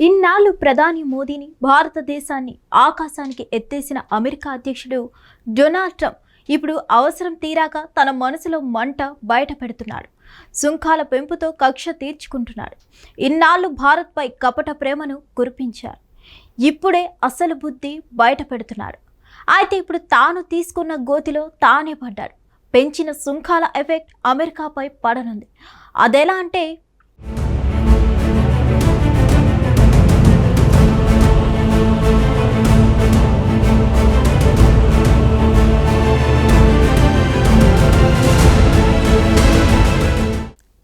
ఇన్నాళ్ళు ప్రధాని మోదీని భారతదేశాన్ని ఆకాశానికి ఎత్తేసిన అమెరికా అధ్యక్షుడు డొనాల్డ్ ట్రంప్ ఇప్పుడు అవసరం తీరాక తన మనసులో మంట బయట పెడుతున్నాడు. సుంకాల పెంపుతో కక్ష తీర్చుకుంటున్నాడు. ఇన్నాళ్ళు భారత్పై కపట ప్రేమను కురిపించారు. ఇప్పుడే అసలు బుద్ధి బయట పెడుతున్నాడు. అయితే ఇప్పుడు తాను తీసుకున్న గోతిలో తానే పడ్డాడు. పెంచిన సుంకాల ఎఫెక్ట్ అమెరికాపై పడనుంది. అదెలా అంటే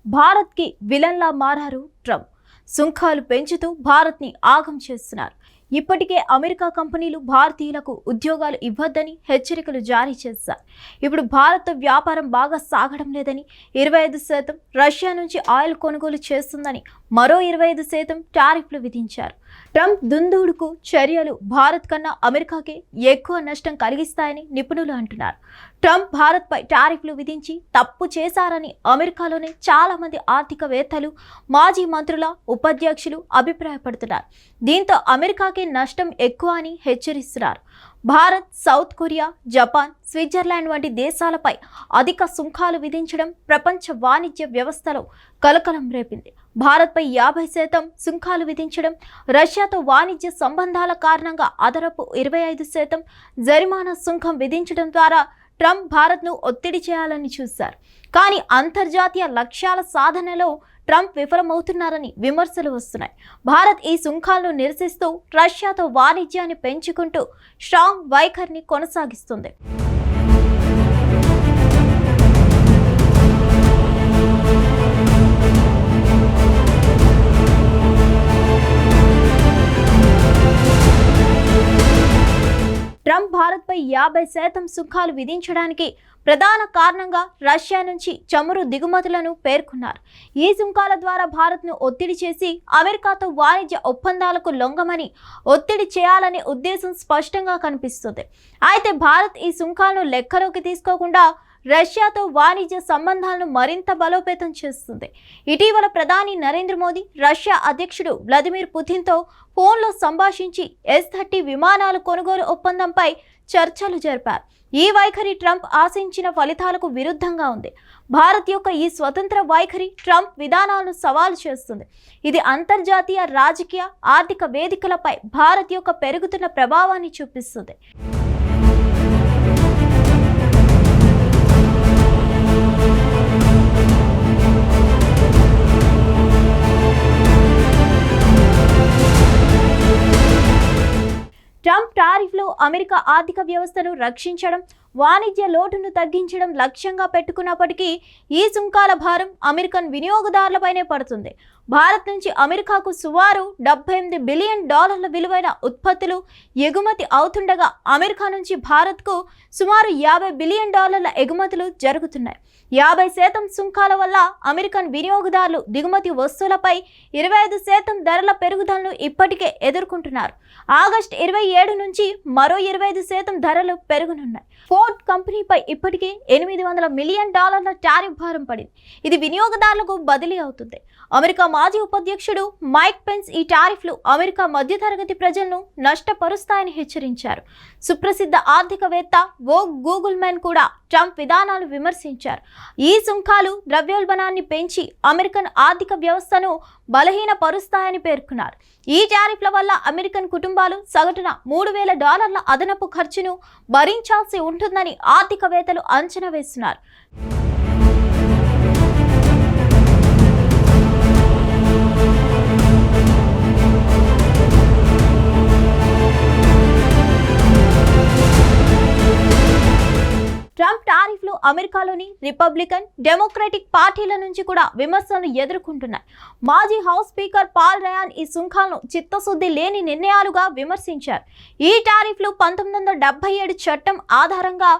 భారత్కి విలన్లా మారారు ట్రంప్. సుంకాలు పెంచుతూ భారత్ని ఆగం చేస్తున్నారు. ఇప్పటికే అమెరికా కంపెనీలు భారతీయులకు ఉద్యోగాలు ఇవ్వద్దని హెచ్చరికలు జారీ చేశారు. ఇప్పుడు భారత్ వ్యాపారం బాగా సాగడం లేదని 25% రష్యా నుంచి ఆయిల్ కొనుగోలు చేస్తుందని మరో 25% టారిఫ్లు విధించారు. ట్రంప్ దుందుడుకు చర్యలు భారత్ కన్నా అమెరికాకే ఎక్కువ నష్టం కలిగిస్తాయని నిపుణులు అంటున్నారు. ట్రంప్ భారత్పై టారిఫ్లు విధించి తప్పు చేశారని అమెరికాలోనే చాలా మంది ఆర్థికవేత్తలు, మాజీ మంత్రుల, ఉపాధ్యక్షులు అభిప్రాయపడుతున్నారు. దీంతో అమెరికాకే నష్టం ఎక్కువ అని హెచ్చరిస్తున్నారు. Bharat, south Korea, Japan, Switzerland వంటి దేశాలపై అధిక సుంకాలు విధించడం ప్రపంచ వాణిజ్య వ్యవస్థలో కలకలం రేపింది. భారత్పై 50% సుంకాలు విధించడం, రష్యాతో వాణిజ్య సంబంధాల కారణంగా అదనపు 25% జరిమానా సుంకం విధించడం ద్వారా ట్రంప్ భారత్ను ఒత్తిడి చేయాలని చూశారు. కానీ అంతర్జాతీయ లక్ష్యాల సాధనలో ట్రంప్ విఫలమవుతున్నారని విమర్శలు వస్తున్నాయి. భారత్ ఈ సుంకాలను నిరసిస్తూ రష్యాతో వాణిజ్యాన్ని పెంచుకుంటూ స్ట్రాంగ్ వైఖరిని కొనసాగిస్తుంది. ట్రంప్ భారత్పై 50% సుంకాలు విధించడానికి ప్రధాన కారణంగా రష్యా నుంచి చమురు దిగుమతులను పేర్కొన్నారు. ఈ సుంకాల ద్వారా భారత్ను ఒత్తిడి చేసి అమెరికాతో వాణిజ్య ఒప్పందాలకు లొంగమని ఒత్తిడి చేయాలనే ఉద్దేశం స్పష్టంగా కనిపిస్తుంది. అయితే భారత్ ఈ సుంకాలను లెక్కలోకి తీసుకోకుండా రష్యాతో వాణిజ్య సంబంధాలను మరింత బలోపేతం చేస్తుంది. ఇటీవల ప్రధాని నరేంద్ర మోదీ రష్యా అధ్యక్షుడు వ్లాదిమిర్ పుతిన్తో ఫోన్లో సంభాషించి S-30 విమానాల కొనుగోలు ఒప్పందంపై చర్చలు జరిపారు. ఈ వైఖరి ట్రంప్ ఆశించిన ఫలితాలకు విరుద్ధంగా ఉంది. భారత్ యొక్క ఈ స్వతంత్ర వైఖరి ట్రంప్ విధానాలను సవాలు చేస్తుంది. ఇది అంతర్జాతీయ రాజకీయ, ఆర్థిక వేదికలపై భారత్ యొక్క పెరుగుతున్న ప్రభావాన్ని చూపిస్తుంది. ట్రంప్ టారిఫ్లు అమెరికా ఆర్థిక వ్యవస్థను రక్షించడం, వాణిజ్య లోటును తగ్గించడం లక్ష్యంగా పెట్టుకున్నప్పటికీ ఈ సుంకాల భారం అమెరికన్ వినియోగదారులపైనే పడుతుంది. భారత్ నుంచి అమెరికాకు సుమారు $78 బిలియన్ విలువైన ఉత్పత్తులు ఎగుమతి అవుతుండగా అమెరికా నుంచి భారత్కు సుమారు $50 బిలియన్ ఎగుమతులు జరుగుతున్నాయి. 50% సుంకాల వల్ల అమెరికన్ వినియోగదారులు దిగుమతి వస్తువులపై 25% ధరల పెరుగుదలను ఇప్పటికే ఎదుర్కొంటున్నారు. ఆగస్టు 27 నుంచి మరో 25% ధరలు పెరగనున్నాయి. ఫోర్డ్ కంపెనీపై ఇప్పటికే $800 మిలియన్ టారిఫ్ భారం పడింది. ఇది వినియోగదారులకు బదిలీ అవుతుంది. అమెరికా మాజీ ఉపాధ్యక్షుడు మైక్ పెన్స్ ఈ టారిఫ్లు అమెరికా మధ్యతరగతి ప్రజలను నష్టపరుస్తాయని హెచ్చరించారు. సుప్రసిద్ధ ఆర్థికవేత్త వోగ్ గూగుల్మెన్ కూడా ట్రంప్ విధానాలు విమర్శించారు. ఈ సుంకాలు ద్రవ్యోల్బణాన్ని పెంచి అమెరికన్ ఆర్థిక వ్యవస్థను బలహీనపరుస్తాయని పేర్కొన్నారు. ఈ టారిఫ్ల వల్ల అమెరికన్ కుటుంబాలు సగటున $3,000 అదనపు ఖర్చును భరించాల్సి ఉంటుందని ఆర్థికవేత్తలు అంచనా వేస్తున్నారు. ట్రంప్ టారిఫ్లు అమెరికాలోని రిపబ్లికన్, డెమోక్రటిక్ పార్టీల నుంచి కూడా విమర్శలను ఎదుర్కొంటున్నాయి. మాజీ హౌస్ స్పీకర్ పాల్ రయాన్ ఈ సుంకాలను చిత్తశుద్ధి లేని నిర్ణయాలుగా విమర్శించారు. ఈ టారిఫ్లు 1977 చట్టం ఆధారంగా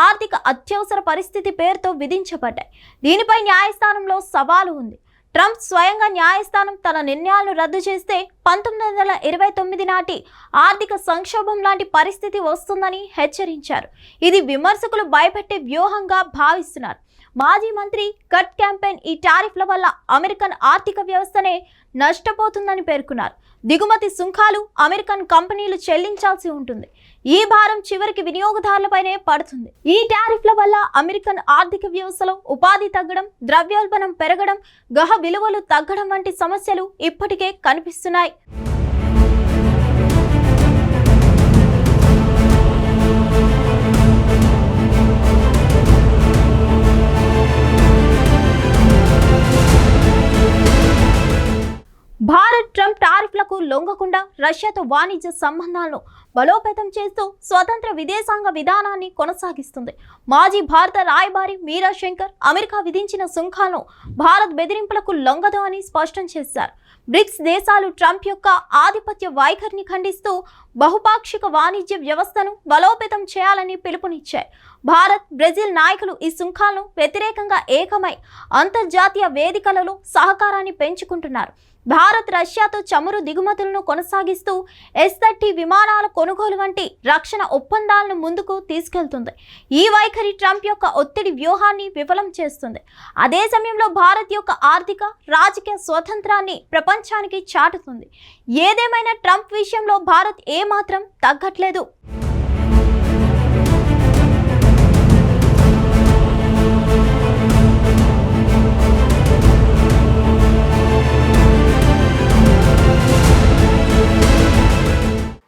ఆర్థిక అత్యవసర పరిస్థితి పేరుతో విధించబడ్డాయి. దీనిపై న్యాయస్థానంలో సవాలు ఉంది. ట్రంప్ స్వయంగా న్యాయస్థానం తన నిర్ణయాలను రద్దు చేస్తే 1929 నాటి ఆర్థిక సంక్షోభం లాంటి పరిస్థితి వస్తుందని హెచ్చరించారు. ఇది విమర్శకులు భయపెట్టే వ్యూహంగా భావిస్తున్నారు. మాజీ మంత్రి కట్ క్యాంపెయిన్ ఈ టారిఫ్ల వల్ల అమెరికన్ ఆర్థిక వ్యవస్థనే నష్టపోతుందని పేర్కొన్నారు. దిగుమతి సుంకాలు అమెరికన్ కంపెనీలు చెల్లించాల్సి ఉంటుంది. ఈ భారం చివరికి వినియోగదారులపైనే పడుతుంది. ఈ టారిఫ్ల వల్ల అమెరికన్ ఆర్థిక వ్యవస్థలో ఉపాధి తగ్గడం, ద్రవ్యోల్బణం పెరగడం, గృహ విలువలు తగ్గడం వంటి సమస్యలు ఇప్పటికే కనిపిస్తున్నాయి. భారత్ ట్రంప్ టారిఫ్లకు లొంగకుండా రష్యాతో వాణిజ్య సంబంధాలను బలోపేతం చేస్తూ స్వతంత్ర విదేశాంగ విధానాన్ని కొనసాగిస్తుంది. మాజీ భారత రాయబారి మీరా శంకర్ అమెరికా విధించిన సుంకాలను భారత్ బెదిరింపులకు లొంగదు అని స్పష్టం చేశారు. బ్రిక్స్ దేశాలు ట్రంప్ యొక్క ఆధిపత్య వైఖరిని ఖండిస్తూ బహుపాక్షిక వాణిజ్య వ్యవస్థను బలోపేతం చేయాలని పిలుపునిచ్చాయి. భారత్, బ్రెజిల్ నాయకులు ఈ సుంకాలను వ్యతిరేకంగా ఏకమై అంతర్జాతీయ వేదికలలో సహకారాన్ని పెంచుకుంటున్నారు. భారత్ రష్యాతో చమురు దిగుమతులను కొనసాగిస్తూ S-30 విమానాల కొనుగోలు వంటి రక్షణ ఒప్పందాలను ముందుకు తీసుకెళ్తుంది. ఈ వైఖరి ట్రంప్ యొక్క ఒత్తిడి వ్యూహాన్ని విఫలం చేస్తుంది. అదే సమయంలో భారత్ యొక్క ఆర్థిక, రాజకీయ స్వాతంత్రాన్ని ప్రపంచానికి చాటుతుంది. ఏదేమైనా ట్రంప్ విషయంలో భారత్ ఏమాత్రం తగ్గట్లేదు.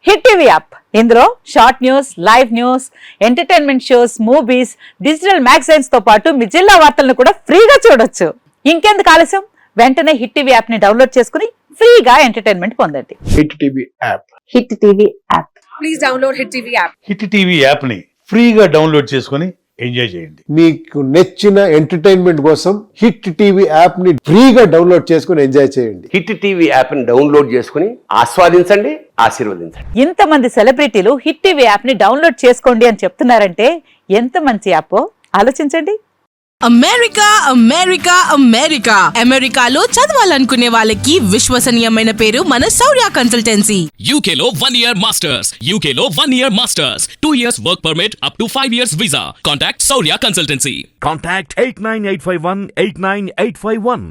హిట్ టీవీ యాప్ ఇందులో short news, live news, entertainment shows, movies, digital magazines తో పాటు మీ జిల్లా వార్తలను కూడా ఫ్రీగా చూడొచ్చు. ఇంకెందుకు ఆలస్యం, వెంటనే హిట్ టీవీ యాప్ ని డౌన్లోడ్ చేసుకుని ఫ్రీగా ఎంటర్టైన్మెంట్ పొందండి. Hit TV app. Hit TV app. Please download hit TV app. Hit TV app ని ఫ్రీగా డౌన్లోడ్ చేసుకుని ఎంజాయ్ చేయండి. మీకు నచ్చిన ఎంటర్టైన్మెంట్ కోసం హిట్ టీవీ యాప్ ని ఫ్రీగా డౌన్లోడ్ చేసుకుని ఎంజాయ్ చేయండి. హిట్ టీవీ యాప్ ని డౌన్లోడ్ చేసుకుని ఆస్వాదించండి, ఆశీర్వదించండి. ఇంతమంది సెలబ్రిటీలు హిట్ టీవీ యాప్ ని డౌన్లోడ్ చేసుకోండి అని చెప్తున్నారంటే ఎంత మంచి యాప్ ఆలోచించండి. అమెరికా అమెరికా అమెరికా అమెరికాలో చదవాలనుకునే వాళ్ళకి విశ్వసనీయమైన పేరు మన శౌర్య కన్సల్టెన్సీ. UK లో 1 year masters. UK లో 1 year masters. 2 years work permit up to 5 years visa. Contact Saurya Consultancy. Contact 89851 89851.